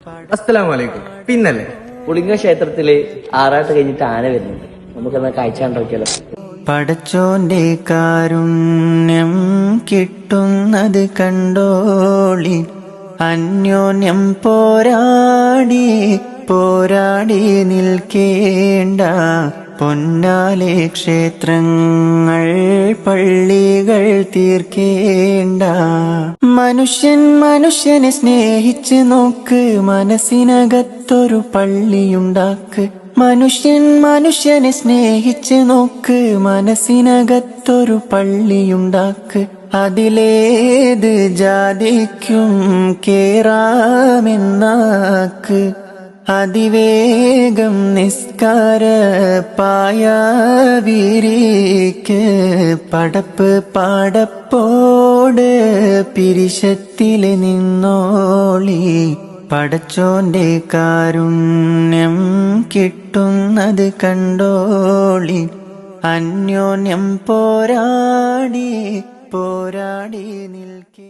അസ്സലാമു അലൈക്കും. പിന്നല്ലേ പുളിങ്ക ക്ഷേത്രത്തില് ആറാട്ട് കഴിഞ്ഞിട്ട് ആന വരുന്നുണ്ട്. നമുക്കെന്നാ കാഴ്ച കണ്ടോക്കിയാലോ? പടച്ചോന്റെ കാരുണ്യം കിട്ടുന്നത് കണ്ടോളി, അന്യോന്യം പോരാടി പോരാടി നിൽക്കേണ്ട, പൊന്നാലെ ക്ഷേത്രങ്ങൾ പള്ളികൾ തീർക്കേണ്ട. മനുഷ്യൻ മനുഷ്യനെ സ്നേഹിച്ച് നോക്ക്, മനസ്സിനകത്തൊരു പള്ളിയുണ്ടാക്ക്. മനുഷ്യൻ മനുഷ്യനെ സ്നേഹിച്ച് നോക്ക്, മനസ്സിനകത്തൊരു പള്ളിയുണ്ടാക്ക്. അതിലേത് ജാതിക്കും കേറാമെന്നാക്ക്. അതിവേഗം നിസ്കാര പായ വിരിക്ക്. പടപ്പ് പാടപ്പോട് പിരിശത്തില് നിന്നോളി, പടച്ചോന്റെ കാരുണ്യം കിട്ടുന്നത് കണ്ടോളി, അന്യോന്യം പോരാടി പോരാടി നിൽക്കേ.